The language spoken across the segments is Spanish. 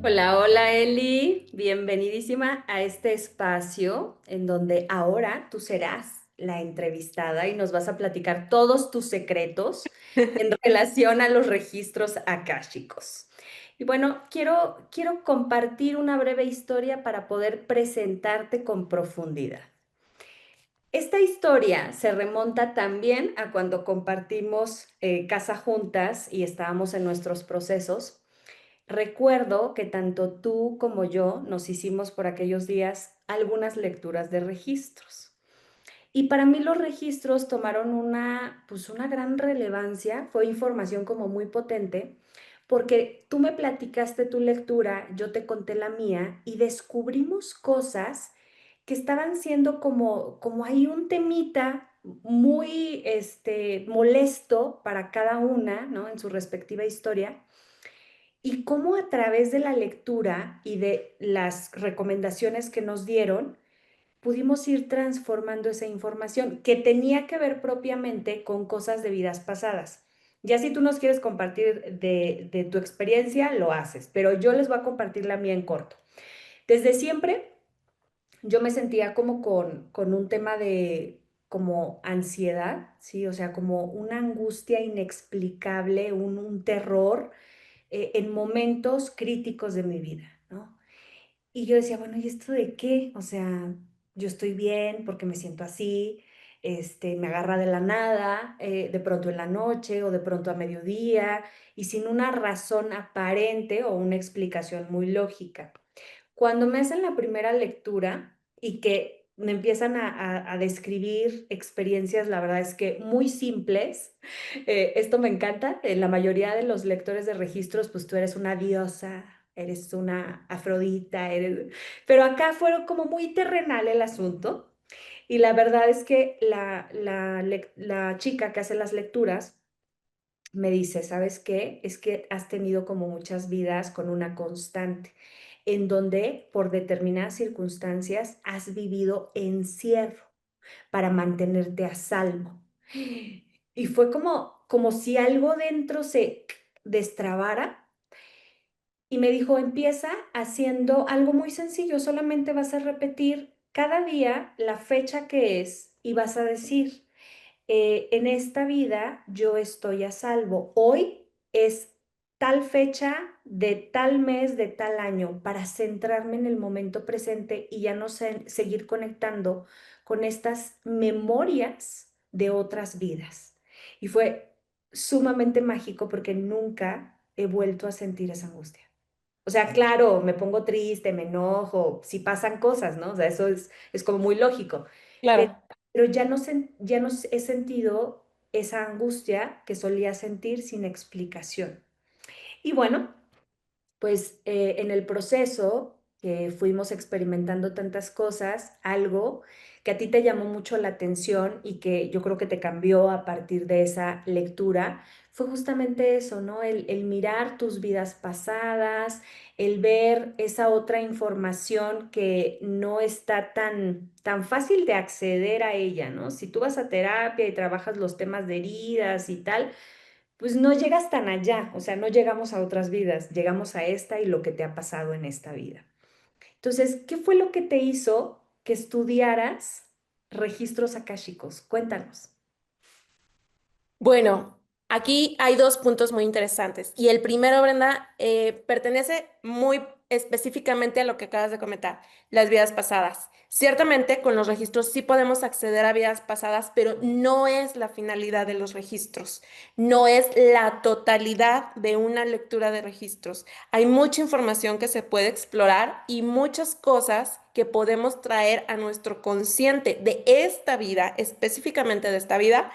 Hola, hola Eli, bienvenidísima a este espacio en donde ahora tú serás la entrevistada y nos vas a platicar todos tus secretos en relación a los registros akáshicos. Y bueno, quiero compartir una breve historia para poder presentarte con profundidad. Esta historia se remonta también a cuando compartimos casa juntas y estábamos en nuestros procesos. Recuerdo que tanto tú como yo nos hicimos por aquellos días algunas lecturas de registros. Y para mí los registros tomaron una gran relevancia, fue información como muy potente, porque tú me platicaste tu lectura, yo te conté la mía y descubrimos cosas que estaban siendo como ahí un temita muy molesto para cada una, ¿no? En su respectiva historia y cómo a través de la lectura y de las recomendaciones que nos dieron, pudimos ir transformando esa información que tenía que ver propiamente con cosas de vidas pasadas. Ya si tú nos quieres compartir de tu experiencia, lo haces, pero yo les voy a compartir la mía en corto. Desde siempre yo me sentía como con un tema de como ansiedad, ¿sí? O sea, como una angustia inexplicable, un terror en momentos críticos de mi vida, ¿no? Y yo decía, bueno, ¿y esto de qué? O sea, yo estoy bien porque me siento así, me agarra de la nada, de pronto en la noche o de pronto a mediodía, y sin una razón aparente o una explicación muy lógica. Cuando me hacen la primera lectura y que me empiezan a describir experiencias, la verdad es que muy simples, esto me encanta, la mayoría de los lectores de registros, pues tú eres una diosa, eres una afrodita, pero acá fueron como muy terrenal el asunto. Y la verdad es que la chica que hace las lecturas me dice, ¿sabes qué? Es que has tenido como muchas vidas con una constante, en donde por determinadas circunstancias has vivido encierro para mantenerte a salvo. Y fue como si algo dentro se destrabara y me dijo, empieza haciendo algo muy sencillo, solamente vas a repetir cada día la fecha que es y vas a decir, en esta vida yo estoy a salvo. Hoy es tal fecha de tal mes, de tal año, para centrarme en el momento presente y ya no seguir conectando con estas memorias de otras vidas. Y fue sumamente mágico porque nunca he vuelto a sentir esa angustia. O sea, claro, me pongo triste, me enojo, si pasan cosas, ¿no? O sea, eso es como muy lógico, pero, Claro. pero ya no he sentido esa angustia que solía sentir sin explicación. Y bueno, pues en el proceso que fuimos experimentando tantas cosas, algo que a ti te llamó mucho la atención y que yo creo que te cambió a partir de esa lectura, fue justamente eso, ¿no? El mirar tus vidas pasadas, el ver esa otra información que no está tan fácil de acceder a ella, ¿no? Si tú vas a terapia y trabajas los temas de heridas y tal, pues no llegas tan allá, o sea, no llegamos a otras vidas, llegamos a esta y lo que te ha pasado en esta vida. Entonces, ¿qué fue lo que te hizo que estudiaras registros akáshicos? Cuéntanos. Bueno, aquí hay dos puntos muy interesantes. Y el primero, Brenda, pertenece muy específicamente a lo que acabas de comentar, las vidas pasadas. Ciertamente, con los registros sí podemos acceder a vidas pasadas, pero no es la finalidad de los registros. No es la totalidad de una lectura de registros. Hay mucha información que se puede explorar y muchas cosas que podemos traer a nuestro consciente de esta vida, específicamente de esta vida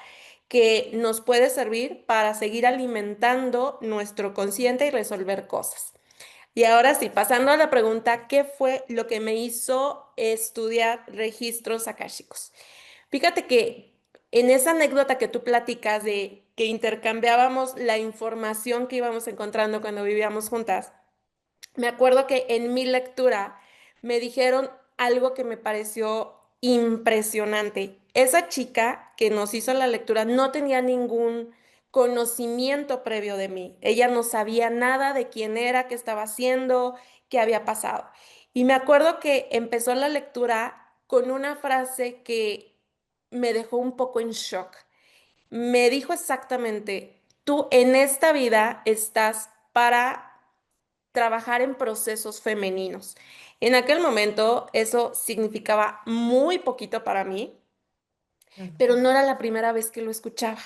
que nos puede servir para seguir alimentando nuestro consciente y resolver cosas. Y ahora sí, pasando a la pregunta, ¿qué fue lo que me hizo estudiar registros akáshicos? Fíjate que en esa anécdota que tú platicas de que intercambiábamos la información que íbamos encontrando cuando vivíamos juntas, me acuerdo que en mi lectura me dijeron algo que me pareció impresionante. Esa chica que nos hizo la lectura no tenía ningún conocimiento previo de mí. Ella no sabía nada de quién era, qué estaba haciendo, qué había pasado. Y me acuerdo que empezó la lectura con una frase que me dejó un poco en shock. Me dijo exactamente, tú en esta vida estás para trabajar en procesos femeninos. En aquel momento eso significaba muy poquito para mí, Claro. pero no era la primera vez que lo escuchaba.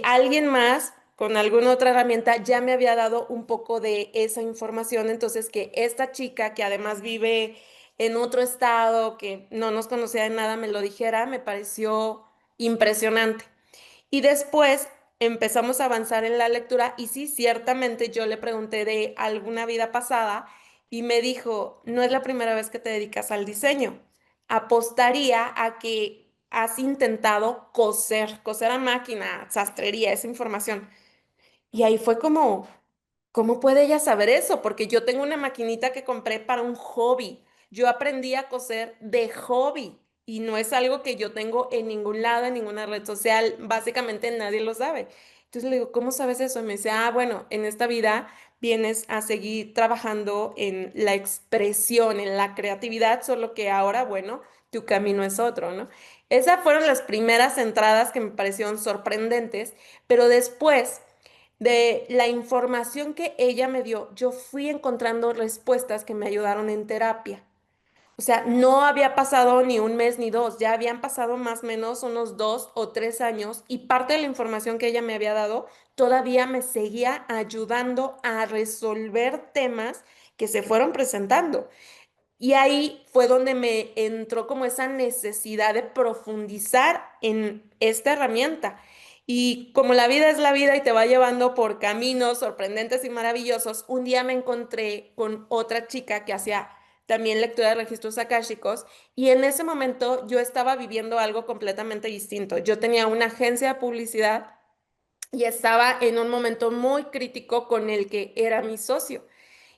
Alguien más con alguna otra herramienta ya me había dado un poco de esa información, entonces que esta chica que además vive en otro estado, que no nos conocía de nada, me lo dijera, me pareció impresionante. Y después empezamos a avanzar en la lectura y sí, ciertamente yo le pregunté de alguna vida pasada y me dijo, no es la primera vez que te dedicas al diseño. Apostaría a que has intentado coser a máquina, sastrería, esa información. Y ahí fue como, ¿cómo puede ella saber eso? Porque yo tengo una maquinita que compré para un hobby. Yo aprendí a coser de hobby y no es algo que yo tengo en ningún lado, en ninguna red social. Básicamente nadie lo sabe. Entonces le digo, ¿cómo sabes eso? Y me dice, ah, bueno, en esta vida vienes a seguir trabajando en la expresión, en la creatividad, solo que ahora, bueno, tu camino es otro, ¿no? Esas fueron las primeras entradas que me parecieron sorprendentes, pero después de la información que ella me dio, yo fui encontrando respuestas que me ayudaron en terapia. O sea, no había pasado ni un mes ni dos, ya habían pasado más o menos unos 2 o 3 años y parte de la información que ella me había dado todavía me seguía ayudando a resolver temas que se fueron presentando. Y ahí fue donde me entró como esa necesidad de profundizar en esta herramienta. Y como la vida es la vida y te va llevando por caminos sorprendentes y maravillosos, un día me encontré con otra chica que hacía también lectura de registros akáshicos y en ese momento yo estaba viviendo algo completamente distinto. Yo tenía una agencia de publicidad y estaba en un momento muy crítico con el que era mi socio.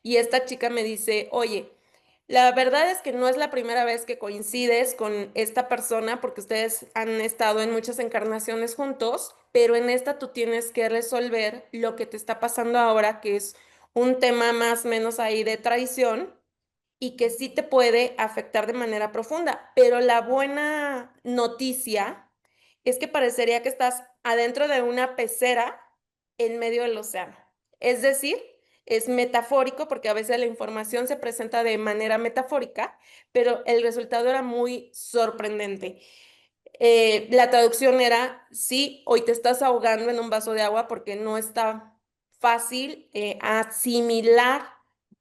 Y esta chica me dice, oye, la verdad es que no es la primera vez que coincides con esta persona porque ustedes han estado en muchas encarnaciones juntos, pero en esta tú tienes que resolver lo que te está pasando ahora, que es un tema más o menos ahí de traición y que sí te puede afectar de manera profunda. Pero la buena noticia es que parecería que estás adentro de una pecera en medio del océano. Es decir, es metafórico porque a veces la información se presenta de manera metafórica, pero el resultado era muy sorprendente. La traducción era, sí, hoy te estás ahogando en un vaso de agua porque no está fácil asimilar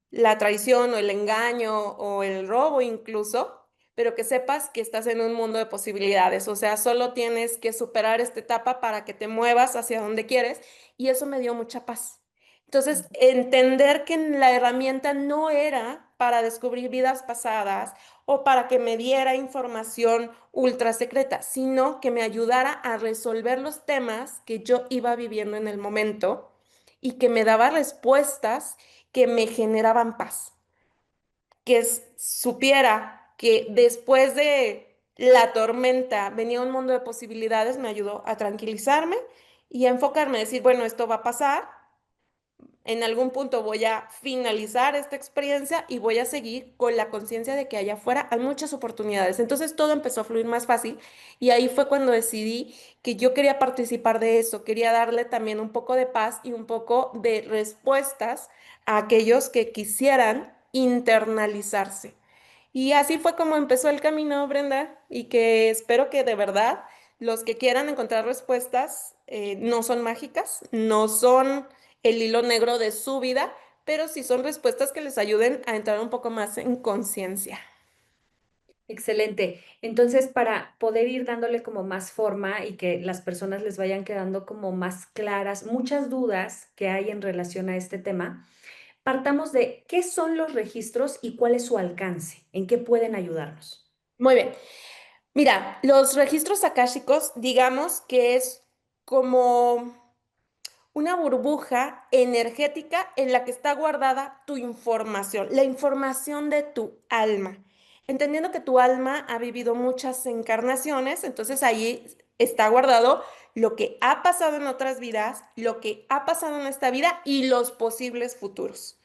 la traición o el engaño o el robo incluso, pero que sepas que estás en un mundo de posibilidades, o sea, solo tienes que superar esta etapa para que te muevas hacia donde quieres y eso me dio mucha paz. Entonces, entender que la herramienta no era para descubrir vidas pasadas o para que me diera información ultra secreta, sino que me ayudara a resolver los temas que yo iba viviendo en el momento y que me daba respuestas que me generaban paz, que supiera que después de la tormenta venía un mundo de posibilidades, me ayudó a tranquilizarme y a enfocarme, a decir, bueno, esto va a pasar, en algún punto voy a finalizar esta experiencia y voy a seguir con la conciencia de que allá afuera hay muchas oportunidades. Entonces todo empezó a fluir más fácil y ahí fue cuando decidí que yo quería participar de eso, quería darle también un poco de paz y un poco de respuestas a aquellos que quisieran internalizarse. Y así fue como empezó el camino, Brenda, y que espero que de verdad los que quieran encontrar respuestas no son mágicas, no son el hilo negro de su vida, pero sí son respuestas que les ayuden a entrar un poco más en conciencia. Excelente. Entonces, para poder ir dándole como más forma y que las personas les vayan quedando como más claras muchas dudas que hay en relación a este tema, partamos de qué son los registros y cuál es su alcance, en qué pueden ayudarnos. Muy bien. Mira, los registros akáshicos, digamos que es como una burbuja energética en la que está guardada tu información, la información de tu alma. entendiendo que tu alma ha vivido muchas encarnaciones, entonces ahí está guardado lo que ha pasado en otras vidas, lo que ha pasado en esta vida y los posibles futuros.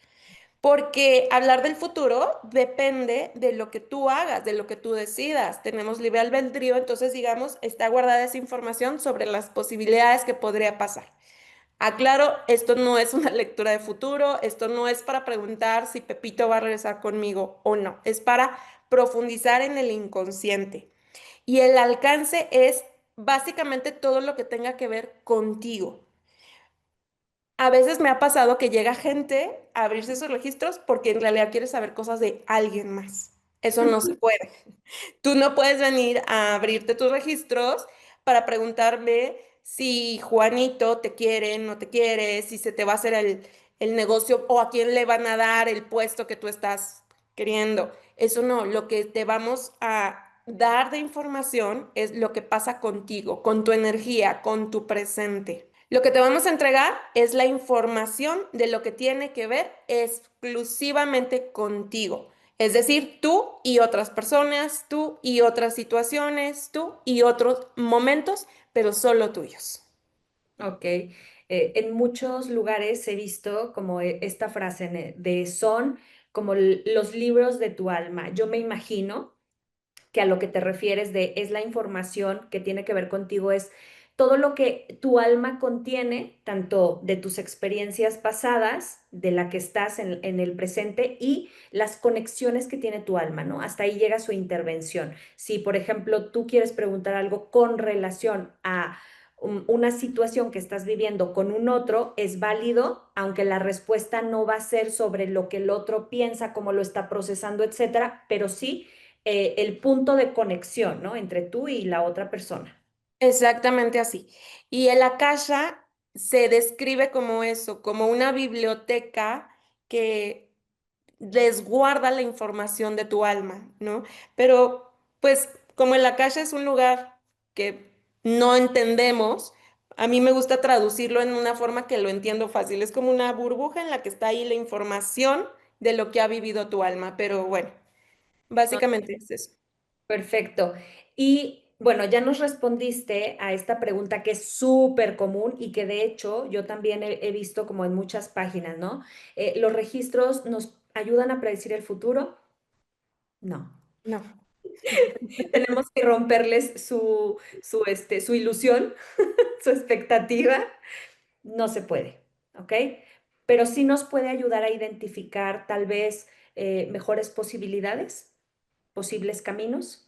Porque hablar del futuro depende de lo que tú hagas, de lo que tú decidas. Tenemos libre albedrío, entonces, digamos, está guardada esa información sobre las posibilidades que podría pasar. Aclaro, esto no es una lectura de futuro, esto no es para preguntar si Pepito va a regresar conmigo o no, es para profundizar en el inconsciente. Y el alcance es básicamente todo lo que tenga que ver contigo. A veces me ha pasado que llega gente a abrirse esos registros porque en realidad quiere saber cosas de alguien más. Eso no se puede. Tú no puedes venir a abrirte tus registros para preguntarme si Juanito te quiere, no te quiere, si se te va a hacer el negocio o a quién le van a dar el puesto que tú estás queriendo. Eso no, lo que te vamos a dar de información es lo que pasa contigo, con tu energía, con tu presente. Lo que te vamos a entregar es la información de lo que tiene que ver exclusivamente contigo. Es decir, tú y otras personas, tú y otras situaciones, tú y otros momentos, pero solo tuyos. Ok. En muchos lugares he visto como esta frase de son como los libros de tu alma. Yo me imagino que a lo que te refieres de es la información que tiene que ver contigo, es todo lo que tu alma contiene, tanto de tus experiencias pasadas, de la que estás en el presente y las conexiones que tiene tu alma, ¿no? Hasta ahí llega su intervención. Si, por ejemplo, tú quieres preguntar algo con relación a una situación que estás viviendo con un otro, es válido, aunque la respuesta no va a ser sobre lo que el otro piensa, cómo lo está procesando, etcétera, pero sí el punto de conexión, ¿no? Entre tú y la otra persona. Exactamente así. Y el Akasha se describe como eso, como una biblioteca que desguarda la información de tu alma, ¿no? Pero, pues, como el Akasha es un lugar que no entendemos, a mí me gusta traducirlo en una forma que lo entiendo fácil. Es como una burbuja en la que está ahí la información de lo que ha vivido tu alma, pero bueno, No, básicamente es eso. perfecto. Y bueno, ya nos respondiste a esta pregunta que es súper común y que de hecho yo también he visto como en muchas páginas, ¿no? ¿Los registros nos ayudan a predecir el futuro? No. No. Tenemos que romperles su ilusión, su expectativa. No se puede, ¿ok? Pero sí nos puede ayudar a identificar tal vez mejores posibilidades, posibles caminos.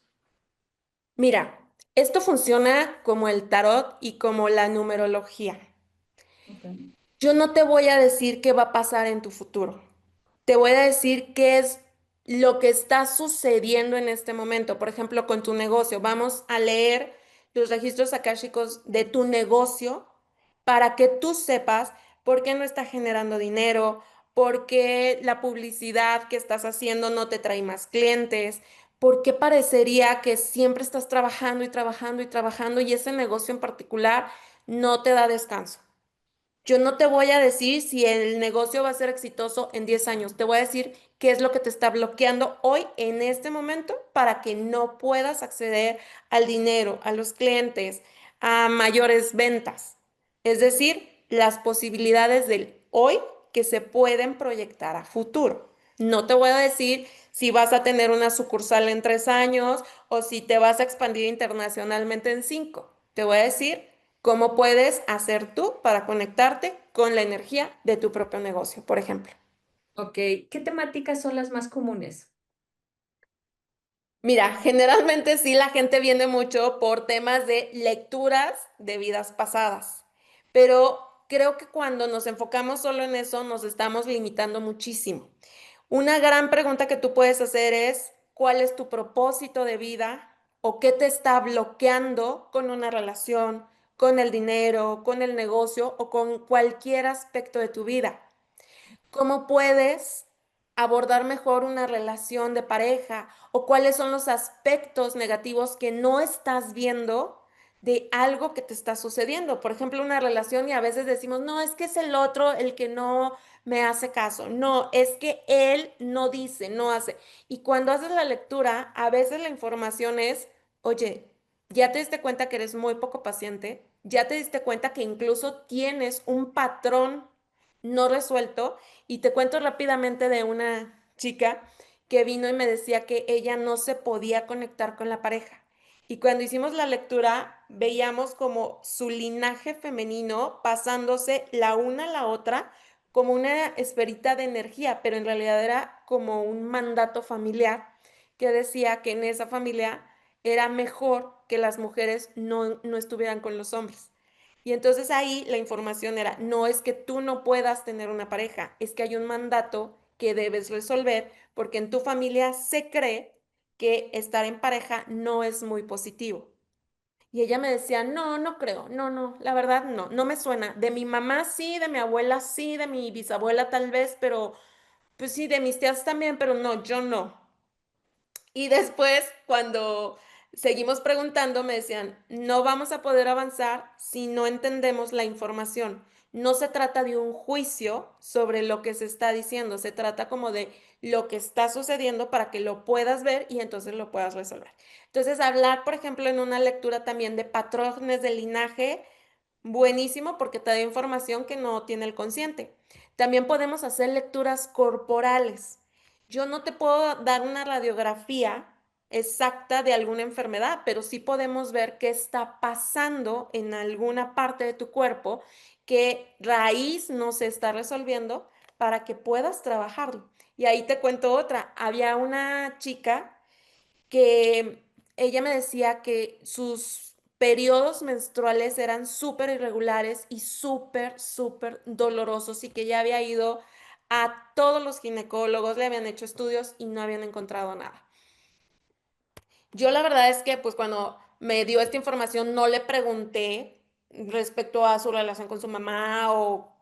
Mira, esto funciona como el tarot y como la numerología. Ok. Yo no te voy a decir qué va a pasar en tu futuro. Te voy a decir qué es lo que está sucediendo en este momento. Por ejemplo, con tu negocio. Vamos a leer los registros akáshicos de tu negocio para que tú sepas por qué no está generando dinero, por qué la publicidad que estás haciendo no te trae más clientes, por qué parecería que siempre estás trabajando y trabajando y trabajando y ese negocio en particular no te da descanso. Yo no te voy a decir si el negocio va a ser exitoso en 10 años. Te voy a decir qué es lo que te está bloqueando hoy en este momento para que no puedas acceder al dinero, a los clientes, a mayores ventas. Es decir, las posibilidades del hoy que se pueden proyectar a futuro. No te voy a decir si vas a tener una sucursal en 3 años o si te vas a expandir internacionalmente en 5. Te voy a decir cómo puedes hacer tú para conectarte con la energía de tu propio negocio, por ejemplo. Ok, ¿qué temáticas son las más comunes? Mira, generalmente sí la gente viene mucho por temas de lecturas de vidas pasadas, pero creo que cuando nos enfocamos solo en eso nos estamos limitando muchísimo. Una gran pregunta que tú puedes hacer es, ¿cuál es tu propósito de vida o qué te está bloqueando con una relación, con el dinero, con el negocio o con cualquier aspecto de tu vida? ¿Cómo puedes abordar mejor una relación de pareja o cuáles son los aspectos negativos que no estás viendo de algo que te está sucediendo. Por ejemplo, una relación y a veces decimos, no, es que es el otro el que no me hace caso. No, es que él no dice, no hace. Y cuando haces la lectura, a veces la información es, oye, ya te diste cuenta que eres muy poco paciente, ya te diste cuenta que incluso tienes un patrón no resuelto. Y te cuento rápidamente de una chica que vino y me decía que ella no se podía conectar con la pareja. Y cuando hicimos la lectura, veíamos como su linaje femenino pasándose la una a la otra como una esferita de energía, pero en realidad era como un mandato familiar que decía que en esa familia era mejor que las mujeres no estuvieran con los hombres. Y entonces ahí la información era, no es que tú no puedas tener una pareja, es que hay un mandato que debes resolver porque en tu familia se cree que estar en pareja no es muy positivo. Y ella me decía, no, no creo, no, no, la verdad no, no me suena. De mi mamá sí, de mi abuela sí, de mi bisabuela tal vez, pero pues sí, de mis tías también, pero no, yo no. Y después, cuando seguimos preguntando, me decían, no vamos a poder avanzar si no entendemos la información. No se trata de un juicio sobre lo que se está diciendo, se trata como de lo que está sucediendo para que lo puedas ver y entonces lo puedas resolver. Entonces, hablar, por ejemplo, en una lectura también de patrones de linaje, buenísimo porque te da información que no tiene el consciente. También podemos hacer lecturas corporales. Yo no te puedo dar una radiografía exacta de alguna enfermedad, pero sí podemos ver qué está pasando en alguna parte de tu cuerpo, qué raíz no se está resolviendo para que puedas trabajarlo. Y ahí te cuento otra. Había una chica que ella me decía que sus periodos menstruales eran súper irregulares y súper, súper dolorosos y que ya había ido a todos los ginecólogos, le habían hecho estudios y no habían encontrado nada. Yo la verdad es que pues cuando me dio esta información no le pregunté respecto a su relación con su mamá o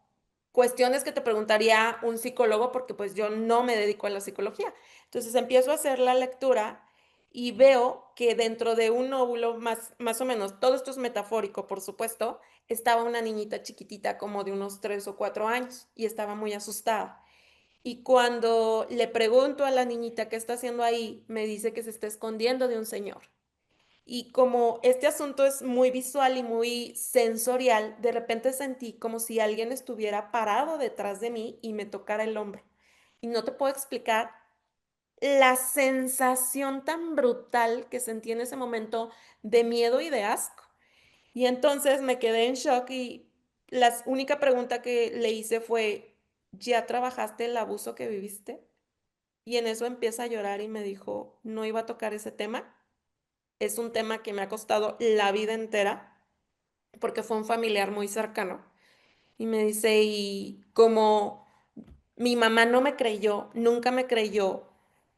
cuestiones que te preguntaría un psicólogo porque pues yo no me dedico a la psicología. Entonces empiezo a hacer la lectura y veo que dentro de un óvulo más o menos, todo esto es metafórico por supuesto, estaba una niñita chiquitita como de unos 3 o 4 años y estaba muy asustada. Y cuando le pregunto a la niñita qué está haciendo ahí, me dice que se está escondiendo de un señor. Y como este asunto es muy visual y muy sensorial, de repente sentí como si alguien estuviera parado detrás de mí y me tocara el hombro. Y no te puedo explicar la sensación tan brutal que sentí en ese momento de miedo y de asco. Y entonces me quedé en shock y la única pregunta que le hice fue, ¿ya trabajaste el abuso que viviste? Y en eso empieza a llorar y me dijo, no iba a tocar ese tema. Es un tema que me ha costado la vida entera porque fue un familiar muy cercano. Y me dice, y como mi mamá no me creyó, nunca me creyó,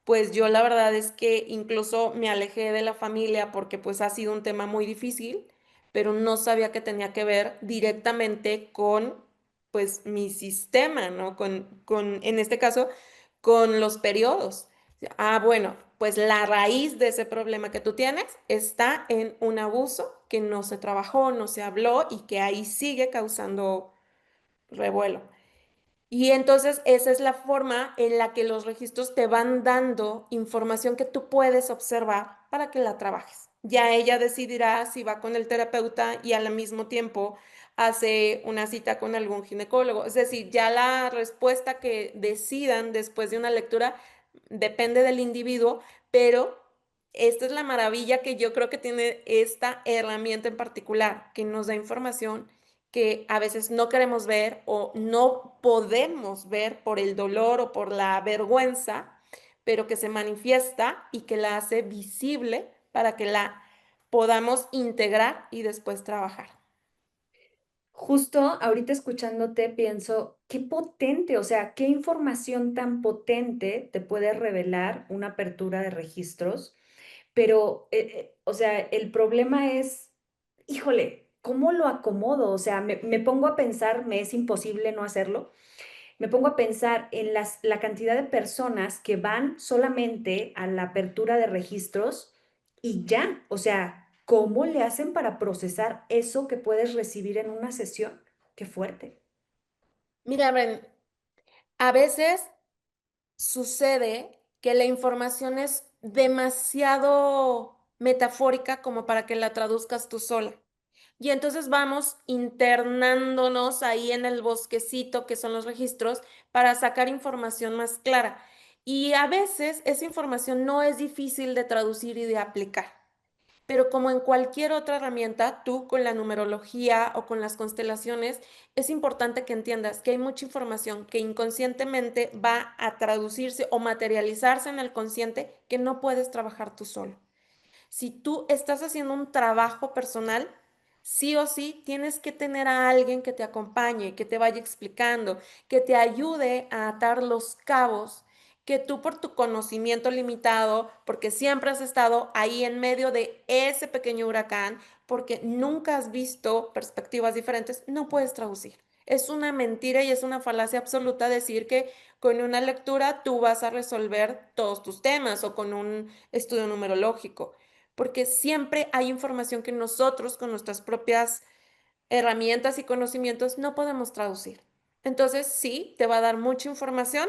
pues yo la verdad es que incluso me alejé de la familia porque pues ha sido un tema muy difícil, pero no sabía que tenía que ver directamente con pues mi sistema, ¿no? En este caso, con los periodos. Ah, bueno, pues la raíz de ese problema que tú tienes está en un abuso que no se trabajó, no se habló y que ahí sigue causando revuelo. Y entonces esa es la forma en la que los registros te van dando información que tú puedes observar para que la trabajes. Ya ella decidirá si va con el terapeuta y al mismo tiempo hace una cita con algún ginecólogo. Es decir, ya la respuesta que decidan después de una lectura depende del individuo, pero esta es la maravilla que yo creo que tiene esta herramienta en particular, que nos da información que a veces no queremos ver o no podemos ver por el dolor o por la vergüenza, pero que se manifiesta y que la hace visible para que la podamos integrar y después trabajar. Justo ahorita escuchándote pienso, qué potente, o sea, qué información tan potente te puede revelar una apertura de registros, pero, o sea, el problema es, híjole, ¿cómo lo acomodo? O sea, me pongo a pensar, me es imposible no hacerlo, me pongo a pensar en la cantidad de personas que van solamente a la apertura de registros y ya, o sea, ¿Cómo le hacen para procesar eso que puedes recibir en una sesión? Qué fuerte. Mira, Bren, a veces sucede que la información es demasiado metafórica como para que la traduzcas tú sola. Y entonces vamos internándonos ahí en el bosquecito que son los registros para sacar información más clara. Y a veces esa información no es difícil de traducir y de aplicar. Pero como en cualquier otra herramienta, tú con la numerología o con las constelaciones, es importante que entiendas que hay mucha información que inconscientemente va a traducirse o materializarse en el consciente que no puedes trabajar tú solo. Si tú estás haciendo un trabajo personal, sí o sí tienes que tener a alguien que te acompañe, que te vaya explicando, que te ayude a atar los cabos, que tú por tu conocimiento limitado, porque siempre has estado ahí en medio de ese pequeño huracán, porque nunca has visto perspectivas diferentes, no puedes traducir. Es una mentira y es una falacia absoluta decir que con una lectura tú vas a resolver todos tus temas o con un estudio numerológico porque siempre hay información que nosotros con nuestras propias herramientas y conocimientos no podemos traducir. Entonces, sí, te va a dar mucha información,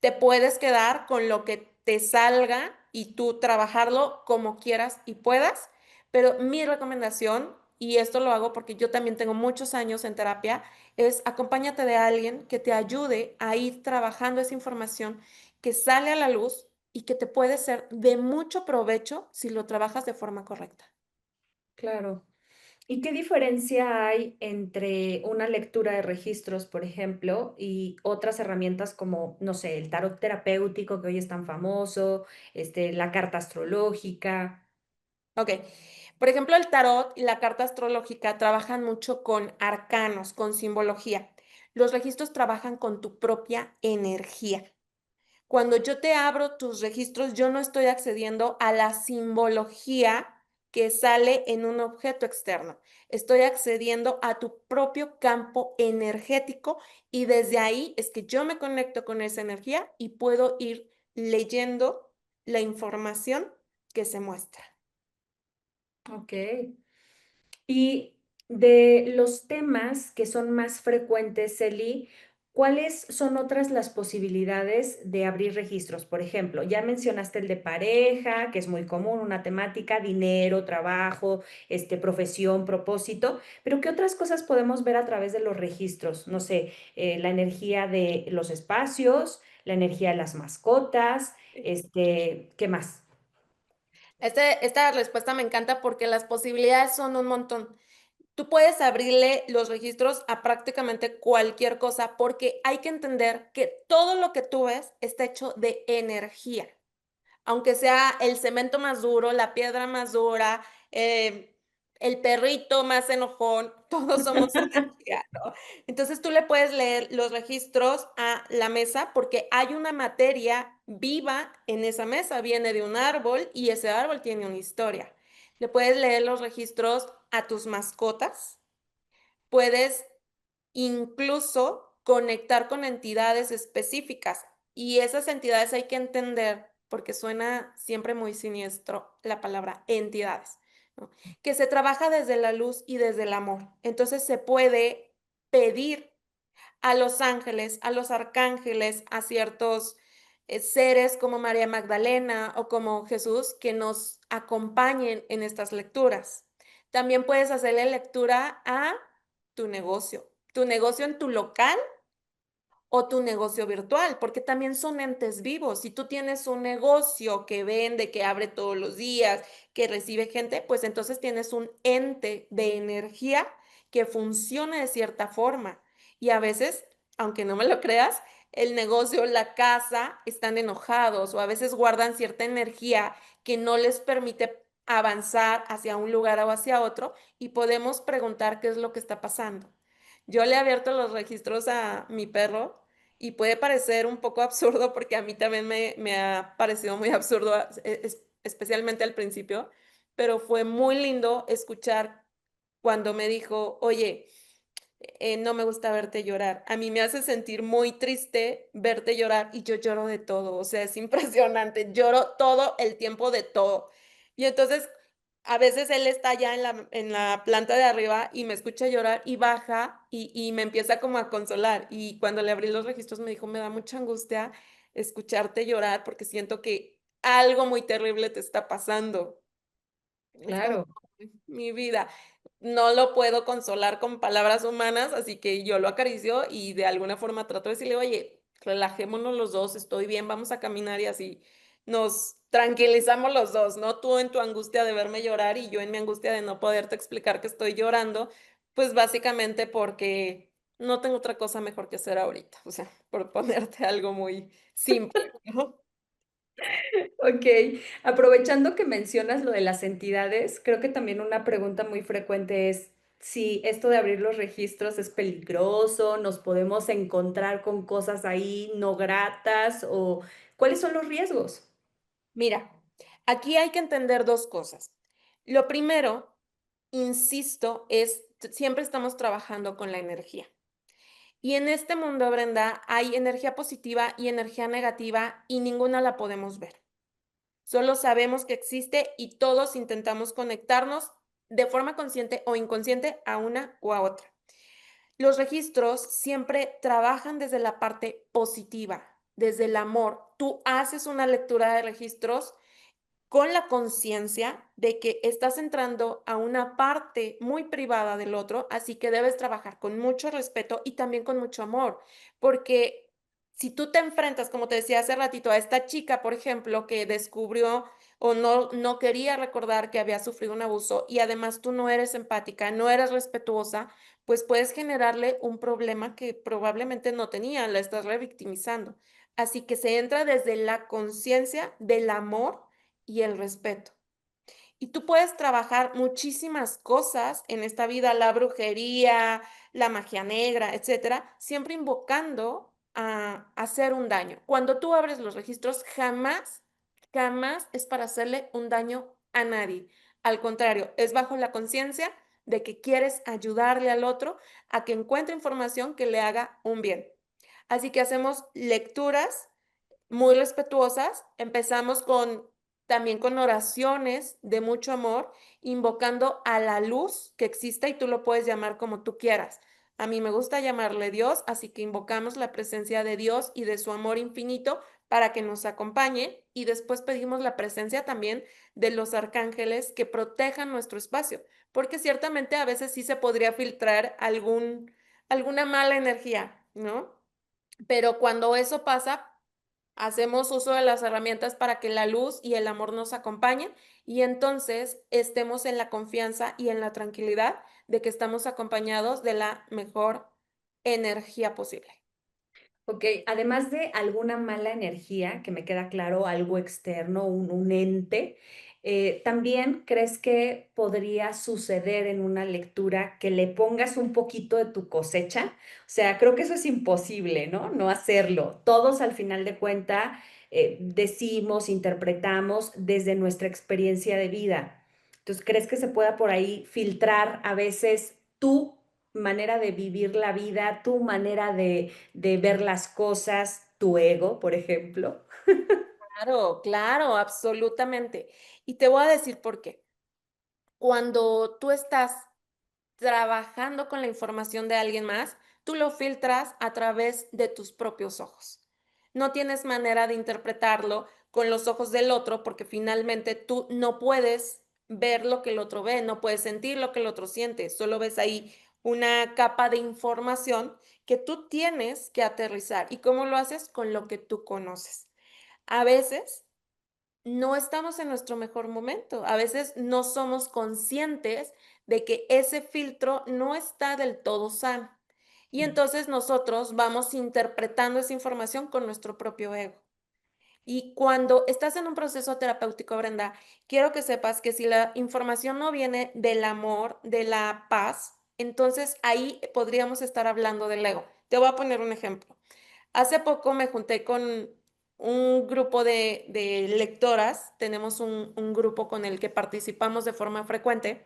te puedes quedar con lo que te salga y tú trabajarlo como quieras y puedas, pero mi recomendación, y esto lo hago porque yo también tengo muchos años en terapia, es acompáñate de alguien que te ayude a ir trabajando esa información que sale a la luz y que te puede ser de mucho provecho si lo trabajas de forma correcta. Claro. ¿Y qué diferencia hay entre una lectura de registros, por ejemplo, y otras herramientas como, no sé, el tarot terapéutico que hoy es tan famoso, la carta astrológica? Ok. Por ejemplo, el tarot y la carta astrológica trabajan mucho con arcanos, con simbología. Los registros trabajan con tu propia energía. Cuando yo te abro tus registros, yo no estoy accediendo a la simbología que sale en un objeto externo. Estoy accediendo a tu propio campo energético y desde ahí es que yo me conecto con esa energía y puedo ir leyendo la información que se muestra. Ok. Y de los temas que son más frecuentes, Eli, ¿cuáles son otras las posibilidades de abrir registros? Por ejemplo, ya mencionaste el de pareja, que es muy común, una temática, dinero, trabajo, profesión, propósito, pero ¿qué otras cosas podemos ver a través de los registros? No sé, la energía de los espacios, la energía de las mascotas, ¿qué más? Esta respuesta me encanta porque las posibilidades son un montón. Tú puedes abrirle los registros a prácticamente cualquier cosa porque hay que entender que todo lo que tú ves está hecho de energía. Aunque sea el cemento más duro, la piedra más dura, el perrito más enojón, todos somos energía, ¿no? Entonces tú le puedes leer los registros a la mesa porque hay una materia viva en esa mesa, viene de un árbol y ese árbol tiene una historia. Le puedes leer los registros a tus mascotas, puedes incluso conectar con entidades específicas y esas entidades hay que entender, porque suena siempre muy siniestro la palabra entidades, ¿no? Que se trabaja desde la luz y desde el amor. Entonces se puede pedir a los ángeles, a los arcángeles, a ciertos seres como María Magdalena o como Jesús que nos acompañen en estas lecturas. También puedes hacerle lectura a tu negocio en tu local o tu negocio virtual, porque también son entes vivos. Si tú tienes un negocio que vende, que abre todos los días, que recibe gente, pues entonces tienes un ente de energía que funciona de cierta forma. Y a veces, aunque no me lo creas, el negocio, la casa están enojados o a veces guardan cierta energía que no les permite avanzar hacia un lugar o hacia otro y podemos preguntar qué es lo que está pasando. Yo le he abierto los registros a mi perro y puede parecer un poco absurdo porque a mí también me ha parecido muy absurdo, especialmente al principio, pero fue muy lindo escuchar cuando me dijo, oye, no me gusta verte llorar. A mí me hace sentir muy triste verte llorar y yo lloro de todo, o sea, es impresionante, lloro todo el tiempo de todo. Y entonces a veces él está ya en la planta de arriba y me escucha llorar y baja y me empieza como a consolar. Y cuando le abrí los registros me dijo: "Me da mucha angustia escucharte llorar porque siento que algo muy terrible te está pasando". Es como, Claro. mi vida, no lo puedo consolar con palabras humanas, así que yo lo acaricio y de alguna forma trato de decirle: "Oye, relajémonos los 2, estoy bien, vamos a caminar", y así nos tranquilizamos los 2, ¿no? Tú en tu angustia de verme llorar y yo en mi angustia de no poderte explicar que estoy llorando, pues, básicamente porque no tengo otra cosa mejor que hacer ahorita, o sea, por ponerte algo muy simple, ¿no? Okey, aprovechando que mencionas lo de las entidades, creo que también una pregunta muy frecuente es si esto de abrir los registros es peligroso, nos podemos encontrar con cosas ahí no gratas o ¿cuáles son los riesgos? Mira, aquí hay que entender 2 cosas. Lo primero, insisto, es siempre estamos trabajando con la energía. Y en este mundo, Brenda, hay energía positiva y energía negativa y ninguna la podemos ver. Solo sabemos que existe y todos intentamos conectarnos de forma consciente o inconsciente a una o a otra. Los registros siempre trabajan desde la parte positiva, desde el amor. Tú haces una lectura de registros con la conciencia de que estás entrando a una parte muy privada del otro, así que debes trabajar con mucho respeto y también con mucho amor, porque si tú te enfrentas, como te decía hace ratito, a esta chica, por ejemplo, que descubrió o no quería recordar que había sufrido un abuso y además tú no eres empática, no eres respetuosa, pues puedes generarle un problema que probablemente no tenía, la estás revictimizando. Así que se entra desde la conciencia del amor y el respeto. Y tú puedes trabajar muchísimas cosas en esta vida, la brujería, la magia negra, etcétera, siempre invocando a hacer un daño. Cuando tú abres los registros, jamás, jamás es para hacerle un daño a nadie. Al contrario, es bajo la conciencia de que quieres ayudarle al otro a que encuentre información que le haga un bien. Así que hacemos lecturas muy respetuosas. Empezamos con también con oraciones de mucho amor, invocando a la luz que exista y tú lo puedes llamar como tú quieras. A mí me gusta llamarle Dios, así que invocamos la presencia de Dios y de su amor infinito para que nos acompañe y después pedimos la presencia también de los arcángeles que protejan nuestro espacio, porque ciertamente a veces sí se podría filtrar alguna mala energía, ¿no? Pero cuando eso pasa, hacemos uso de las herramientas para que la luz y el amor nos acompañen y entonces estemos en la confianza y en la tranquilidad de que estamos acompañados de la mejor energía posible. Okey, además de alguna mala energía, que me queda claro, algo externo, un ente, ¿también crees que podría suceder en una lectura que le pongas un poquito de tu cosecha? O sea, creo que eso es imposible, ¿no? No hacerlo. Todos, al final de cuenta, decimos, interpretamos desde nuestra experiencia de vida. Entonces, ¿crees que se pueda por ahí filtrar a veces tu manera de vivir la vida, tu manera de ver las cosas, tu ego, por ejemplo? Claro, claro, absolutamente. Y te voy a decir por qué. Cuando tú estás trabajando con la información de alguien más, tú lo filtras a través de tus propios ojos. No tienes manera de interpretarlo con los ojos del otro porque finalmente tú no puedes ver lo que el otro ve, no puedes sentir lo que el otro siente, solo ves ahí una capa de información que tú tienes que aterrizar. ¿Y cómo lo haces? Con lo que tú conoces. A veces no estamos en nuestro mejor momento. A veces no somos conscientes de que ese filtro no está del todo sano. Y entonces nosotros vamos interpretando esa información con nuestro propio ego. Y cuando estás en un proceso terapéutico, Brenda, quiero que sepas que si la información no viene del amor, de la paz, entonces ahí podríamos estar hablando del ego. Te voy a poner un ejemplo. Hace poco me junté con un grupo de lectoras, tenemos un grupo con el que participamos de forma frecuente,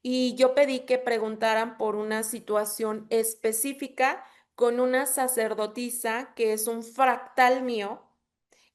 y yo pedí que preguntaran por una situación específica con una sacerdotisa que es un fractal mío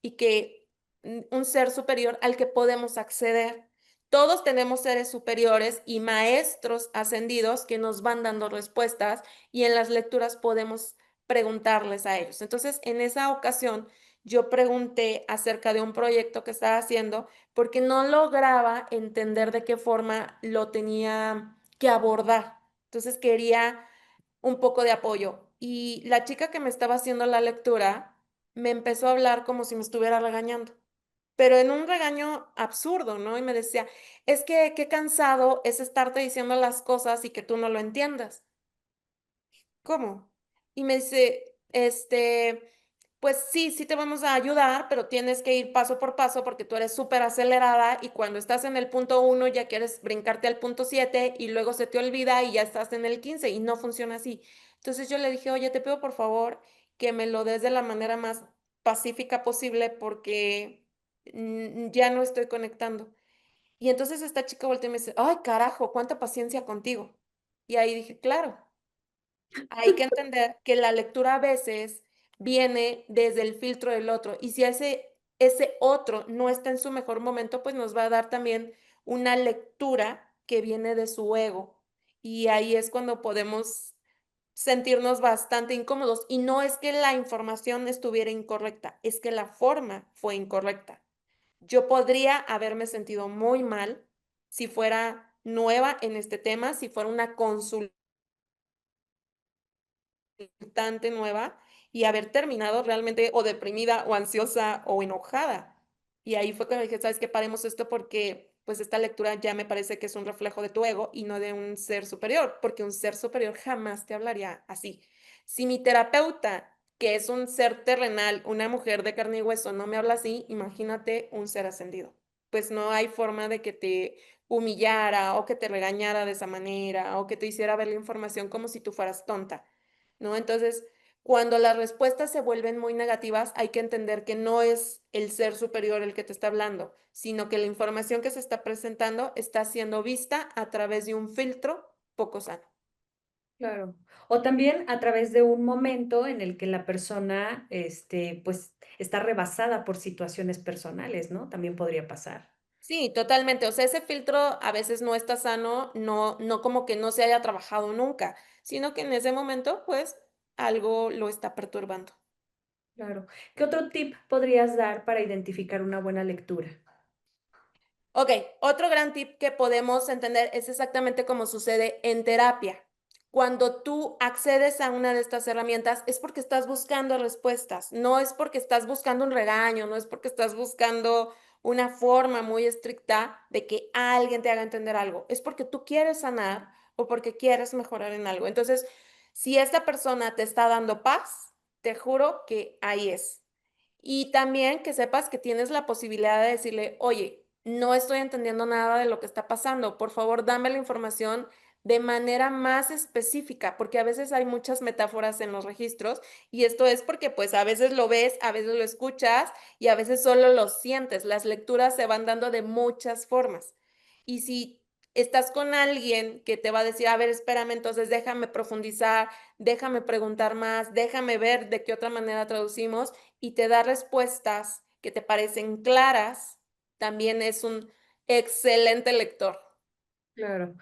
y que un ser superior al que podemos acceder. Todos tenemos seres superiores y maestros ascendidos que nos van dando respuestas y en las lecturas podemos preguntarles a ellos. Entonces, en esa ocasión, yo pregunté acerca de un proyecto que estaba haciendo porque no lograba entender de qué forma lo tenía que abordar. Entonces, quería un poco de apoyo. Y la chica que me estaba haciendo la lectura me empezó a hablar como si me estuviera regañando, pero en un regaño absurdo, ¿no? Y me decía, es que qué cansado es estarte diciendo las cosas y que tú no lo entiendas. ¿Cómo? Y me dice, pues sí, sí te vamos a ayudar, pero tienes que ir paso por paso porque tú eres súper acelerada y cuando estás en el punto uno ya quieres brincarte al punto 7 y luego se te olvida y ya estás en el 15 y no funciona así. Entonces yo le dije, oye, te pido por favor que me lo des de la manera más pacífica posible porque ya no estoy conectando. Y entonces esta chica voltea y me dice, ay, carajo, cuánta paciencia contigo. Y ahí dije, claro. Hay que entender que la lectura a veces viene desde el filtro del otro, y si ese otro no está en su mejor momento, pues nos va a dar también una lectura que viene de su ego, y ahí es cuando podemos sentirnos bastante incómodos, y no es que la información estuviera incorrecta, es que la forma fue incorrecta. Yo podría haberme sentido muy mal si fuera nueva en este tema, si fuera una consulta constante nueva y haber terminado realmente o deprimida o ansiosa o enojada. Y ahí fue cuando dije, ¿sabes qué? Paremos esto porque pues esta lectura ya me parece que es un reflejo de tu ego y no de un ser superior, porque un ser superior jamás te hablaría así. Si mi terapeuta, que es un ser terrenal, una mujer de carne y hueso, no me habla así, imagínate un ser ascendido. Pues no hay forma de que te humillara o que te regañara de esa manera o que te hiciera ver la información como si tú fueras tonta. ¿No? Entonces, cuando las respuestas se vuelven muy negativas, hay que entender que no es el ser superior el que te está hablando, sino que la información que se está presentando está siendo vista a través de un filtro poco sano. Claro. O también a través de un momento en el que la persona, pues, está rebasada por situaciones personales, ¿no? También podría pasar. Sí, totalmente. O sea, ese filtro a veces no está sano, no como que no se haya trabajado nunca, sino que en ese momento, pues, algo lo está perturbando. Claro. ¿Qué otro tip podrías dar para identificar una buena lectura? Ok, otro gran tip que podemos entender es exactamente como sucede en terapia. Cuando tú accedes a una de estas herramientas es porque estás buscando respuestas, no es porque estás buscando un regaño, no es porque estás buscando una forma muy estricta de que alguien te haga entender algo, es porque tú quieres sanar o porque quieres mejorar en algo. Entonces, si esta persona te está dando paz, te juro que ahí es. Y también que sepas que tienes la posibilidad de decirle, oye, no estoy entendiendo nada de lo que está pasando, por favor, dame la información de manera más específica, porque a veces hay muchas metáforas en los registros y esto es porque pues a veces lo ves, a veces lo escuchas y a veces solo lo sientes. Las lecturas se van dando de muchas formas. Y si estás con alguien que te va a decir, a ver, espérame, entonces déjame profundizar, déjame preguntar más, déjame ver de qué otra manera traducimos y te da respuestas que te parecen claras, también es un excelente lector. Claro.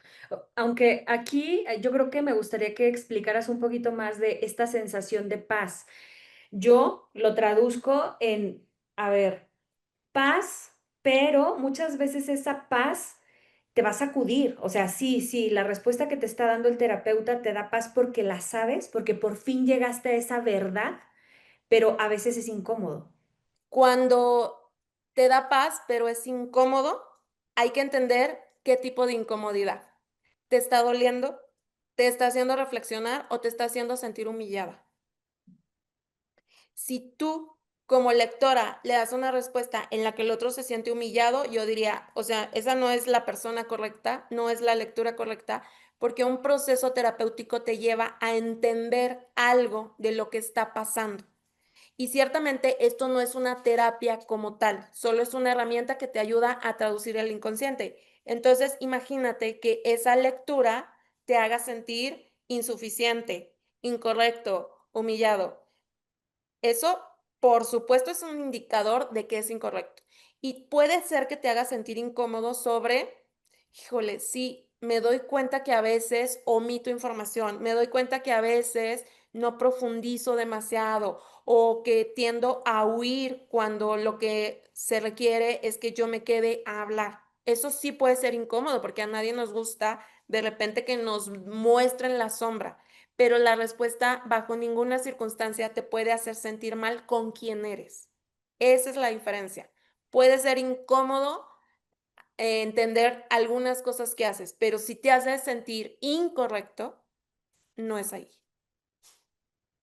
Aunque aquí yo creo que me gustaría que explicaras un poquito más de esta sensación de paz. Yo lo traduzco en, a ver, paz, pero muchas veces esa paz te va a sacudir. O sea, sí, sí, la respuesta que te está dando el terapeuta te da paz porque la sabes, porque por fin llegaste a esa verdad, pero a veces es incómodo. Cuando te da paz, pero es incómodo, hay que entender qué tipo de incomodidad. ¿Te está doliendo? ¿Te está haciendo reflexionar o te está haciendo sentir humillada? Si tú, como lectora, le das una respuesta en la que el otro se siente humillado, yo diría, o sea, esa no es la persona correcta, no es la lectura correcta, porque un proceso terapéutico te lleva a entender algo de lo que está pasando. Y ciertamente esto no es una terapia como tal, solo es una herramienta que te ayuda a traducir el inconsciente. Entonces, imagínate que esa lectura te haga sentir insuficiente, incorrecto, humillado. Eso, por supuesto, es un indicador de que es incorrecto. Y puede ser que te haga sentir incómodo sobre híjole, sí, me doy cuenta que a veces omito información, me doy cuenta que a veces no profundizo demasiado o que tiendo a huir cuando lo que se requiere es que yo me quede a hablar. Eso sí puede ser incómodo porque a nadie nos gusta de repente que nos muestren la sombra, pero la respuesta bajo ninguna circunstancia te puede hacer sentir mal con quién eres. Esa es la diferencia. Puede ser incómodo entender algunas cosas que haces, pero si te hace sentir incorrecto, no es ahí.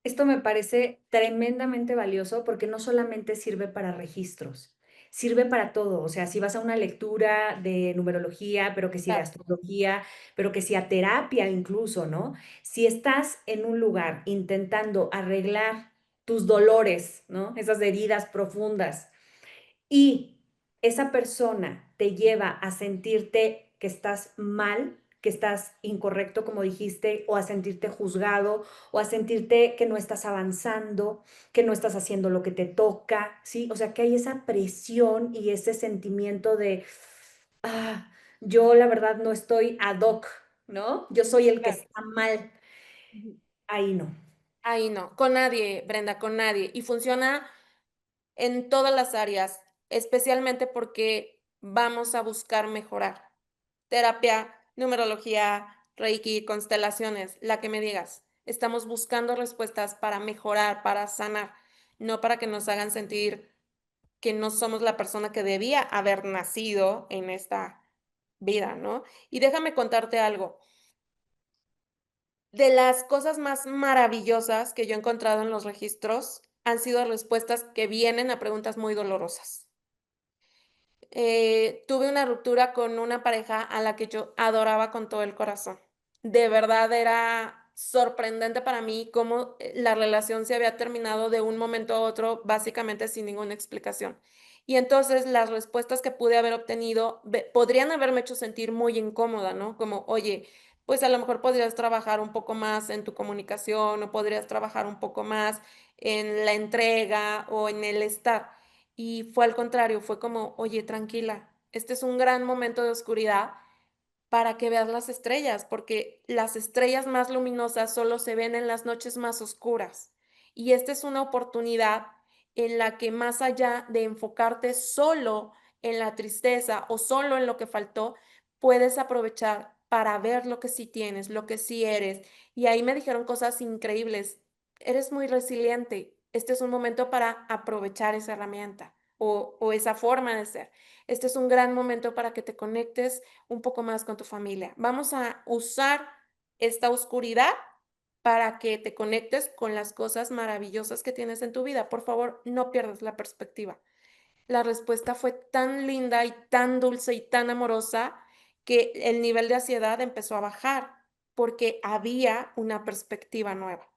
Esto me parece tremendamente valioso porque no solamente sirve para registros, sirve para todo. O sea, si vas a una lectura de numerología, pero que si de Claro. astrología, pero que si a terapia incluso, ¿no? Si estás en un lugar intentando arreglar tus dolores, ¿no? Esas heridas profundas y esa persona te lleva a sentirte que estás mal, que estás incorrecto, como dijiste, o a sentirte juzgado, o a sentirte que no estás avanzando, que no estás haciendo lo que te toca, ¿sí? O sea, que hay esa presión y ese sentimiento de, ah, yo la verdad no estoy ad hoc, ¿no? Yo soy el que Claro. está mal. Ujú. Ahí no. Ahí no, con nadie, Brenda, con nadie. Y funciona en todas las áreas, especialmente porque vamos a buscar mejorar. Terapia, numerología, Reiki, constelaciones, la que me digas. Estamos buscando respuestas para mejorar, para sanar, no para que nos hagan sentir que no somos la persona que debía haber nacido en esta vida, ¿no? Y déjame contarte algo. De las cosas más maravillosas que yo he encontrado en los registros han sido respuestas que vienen a preguntas muy dolorosas. Tuve una ruptura con una pareja a la que yo adoraba con todo el corazón. De verdad era sorprendente para mí cómo, la relación se había terminado de un momento a otro, básicamente sin ninguna explicación. Y entonces las respuestas que pude haber obtenido podrían haberme hecho sentir muy incómoda, ¿no? Como, oye, pues a lo mejor podrías trabajar un poco más en tu comunicación o podrías trabajar un poco más en la entrega o en el estar. Y fue al contrario, fue como: "Oye, tranquila, este es un gran momento de oscuridad para que veas las estrellas, porque las estrellas más luminosas solo se ven en las noches más oscuras. Y esta es una oportunidad en la que más allá de enfocarte solo en la tristeza o solo en lo que faltó, puedes aprovechar para ver lo que sí tienes, lo que sí eres". Y ahí me dijeron cosas increíbles. Eres muy resiliente. Este es un momento para aprovechar esa herramienta o esa forma de ser. Este es un gran momento para que te conectes un poco más con tu familia. Vamos a usar esta oscuridad para que te conectes con las cosas maravillosas que tienes en tu vida. Por favor, no pierdas la perspectiva. La respuesta fue tan linda y tan dulce y tan amorosa que el nivel de ansiedad empezó a bajar porque había una perspectiva nueva.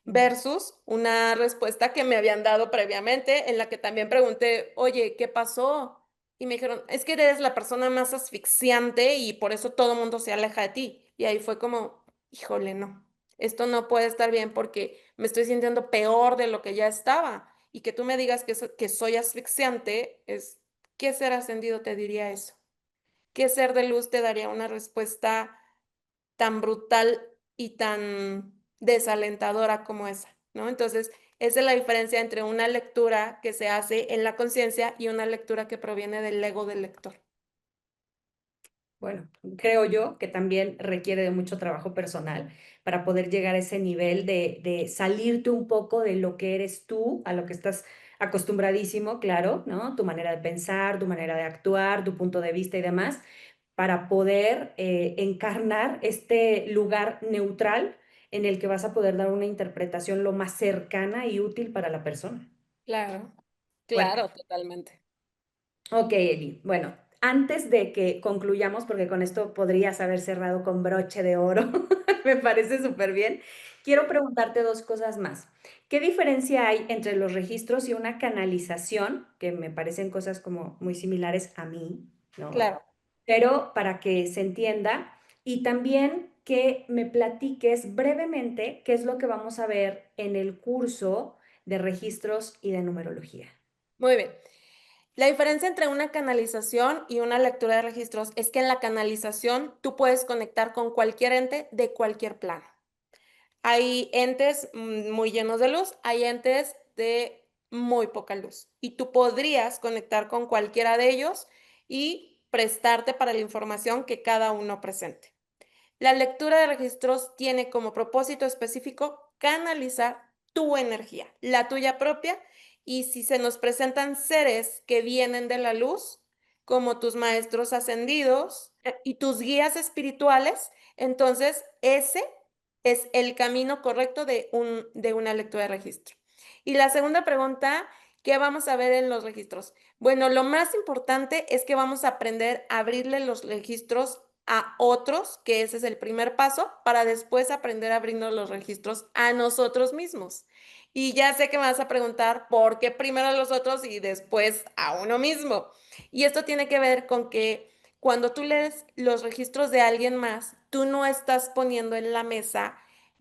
Versus una respuesta que me habían dado previamente, en la que también pregunté: "Oye, ¿qué pasó?". Y me dijeron: "Es que eres la persona más asfixiante y por eso todo mundo se aleja de ti". Y ahí fue como: "Híjole, no, esto no puede estar bien porque me estoy sintiendo peor de lo que ya estaba". Y que tú me digas que soy asfixiante es, ¿qué ser ascendido te diría eso? ¿Qué ser de luz te daría una respuesta tan brutal y tan desalentadora como esa, ¿no? Entonces, esa es la diferencia entre una lectura que se hace en la conciencia y una lectura que proviene del ego del lector. Bueno, creo yo que también requiere de mucho trabajo personal para poder llegar a ese nivel de salirte un poco de lo que eres tú, a lo que estás acostumbradísimo, claro, ¿no? Tu manera de pensar, tu manera de actuar, tu punto de vista y demás, para poder encarnar este lugar neutral en el que vas a poder dar una interpretación lo más cercana y útil para la persona. Claro, Fuerte. claro, totalmente. Ok, Eli. Bueno, antes de que concluyamos, porque con esto podrías haber cerrado con broche de oro, me parece súper bien, quiero preguntarte dos cosas más. ¿Qué diferencia hay entre los registros y una canalización, que me parecen cosas como muy similares a mí, ¿no? Claro, Pero para que se entienda, y también que me platiques brevemente qué es lo que vamos a ver en el curso de registros y de numerología. muy bien. La diferencia entre una canalización y una lectura de registros es que en la canalización tú puedes conectar con cualquier ente de cualquier plano. Hay entes muy llenos de luz, hay entes de muy poca luz. Y tú podrías conectar con cualquiera de ellos y prestarte para la información que cada uno presente. La lectura de registros tiene como propósito específico canalizar tu energía, la tuya propia, y si se nos presentan seres que vienen de la luz, como tus maestros ascendidos y tus guías espirituales, entonces ese es el camino correcto de una lectura de registro. Y la segunda pregunta, ¿qué vamos a ver en los registros? Bueno, lo más importante es que vamos a aprender a abrirle los registros a otros, que ese es el primer paso, para después aprender a abrirnos los registros a nosotros mismos. Y ya sé que me vas a preguntar por qué primero a los otros y después a uno mismo. Y esto tiene que ver con que cuando tú lees los registros de alguien más, tú no estás poniendo en la mesa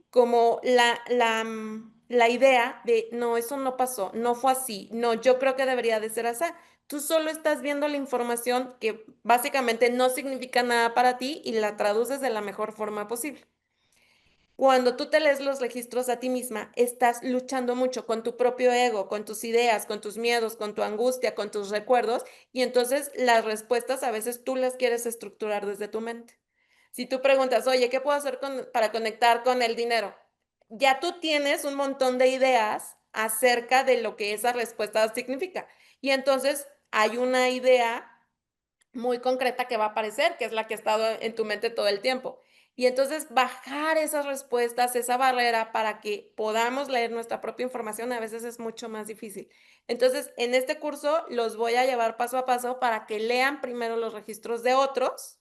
como la idea de, no, eso no pasó, no fue así, no, yo creo que debería de ser así. Tú solo estás viendo la información que básicamente no significa nada para ti y la traduces de la mejor forma posible. Cuando tú te lees los registros a ti misma, estás luchando mucho con tu propio ego, con tus ideas, con tus miedos, con tu angustia, con tus recuerdos, y entonces las respuestas a veces tú las quieres estructurar desde tu mente. Si tú preguntas, oye, ¿qué puedo hacer para conectar con el dinero? Ya tú tienes un montón de ideas acerca de lo que esa respuesta significa. Y entonces hay una idea muy concreta que va a aparecer, que es la que ha estado en tu mente todo el tiempo. Y entonces bajar esas respuestas, esa barrera para que podamos leer nuestra propia información a veces es mucho más difícil. Entonces, en este curso los voy a llevar paso a paso para que lean primero los registros de otros,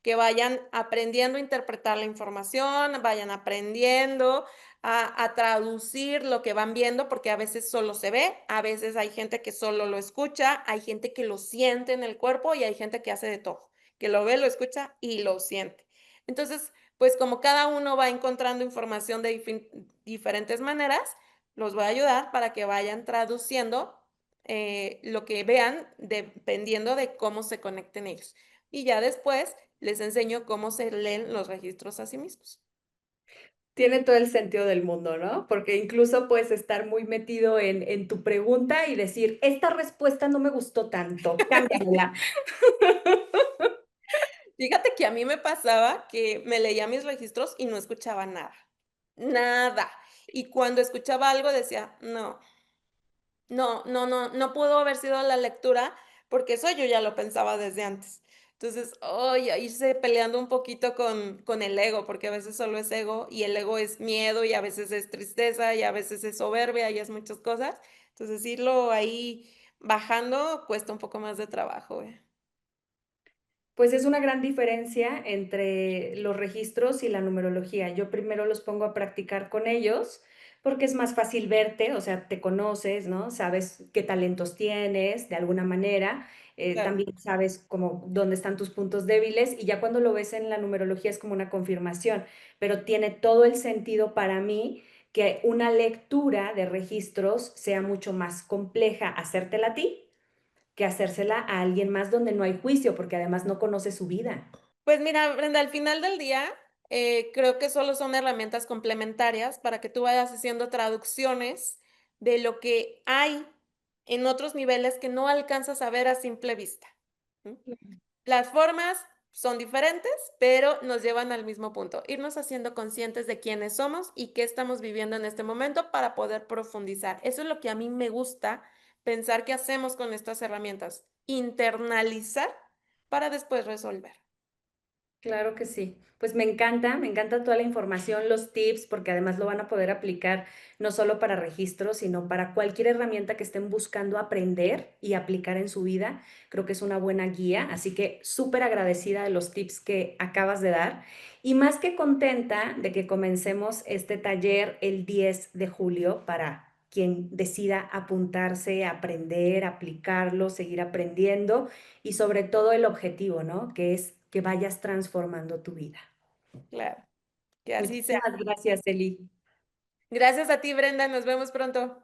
que vayan aprendiendo a interpretar la información, vayan aprendiendo a traducir lo que van viendo, porque a veces solo se ve, a veces hay gente que solo lo escucha, hay gente que lo siente en el cuerpo y hay gente que hace de todo, que lo ve, lo escucha y lo siente. Entonces, pues como cada uno va encontrando información de diferentes maneras, los voy a ayudar para que vayan traduciendo lo que vean dependiendo de cómo se conecten ellos. Y ya después les enseño cómo se leen los registros a sí mismos. Tiene todo el sentido del mundo, ¿no? Porque incluso puedes estar muy metido en tu pregunta y decir, esta respuesta no me gustó tanto, cámbiamela. Fíjate que a mí me pasaba que me leía mis registros y no escuchaba nada, nada. Y cuando escuchaba algo decía: "No, no pudo haber sido la lectura", porque eso yo ya lo pensaba desde antes. Entonces, ay, a irse peleando un poquito con el ego, porque a veces solo es ego, y el ego es miedo, y a veces es tristeza, y a veces es soberbia, y es muchas cosas. Entonces, irlo ahí bajando cuesta un poco más de trabajo, Pues es una gran diferencia entre los registros y la numerología. Yo primero los pongo a practicar con ellos porque es más fácil verte, o sea, te conoces, ¿no? Sabes qué talentos tienes de alguna manera, Claro. también sabes como dónde están tus puntos débiles y ya cuando lo ves en la numerología es como una confirmación, pero tiene todo el sentido para mí que una lectura de registros sea mucho más compleja hacértela a ti que hacérsela a alguien más donde no hay juicio, porque además no conoce su vida. Pues mira, Brenda, al final del día, creo que solo son herramientas complementarias para que tú vayas haciendo traducciones de lo que hay en otros niveles que no alcanzas a ver a simple vista. ¿Mm? Las formas son diferentes, pero nos llevan al mismo punto, irnos haciendo conscientes de quiénes somos y qué estamos viviendo en este momento para poder profundizar. Eso es lo que a mí me gusta pensar que hacemos con estas herramientas, internalizar para después resolver. Claro que sí. Pues me encanta toda la información, los tips, porque además lo van a poder aplicar no solo para registros, sino para cualquier herramienta que estén buscando aprender y aplicar en su vida. Creo que es una buena guía, así que súper agradecida de los tips que acabas de dar y más que contenta de que comencemos este taller el 10 de julio para quien decida apuntarse, aprender, aplicarlo, seguir aprendiendo y sobre todo el objetivo, ¿no? Que es que vayas transformando tu vida. Claro, que así sea. Muchísimas gracias, Eli. Gracias a ti, Brenda, nos vemos pronto.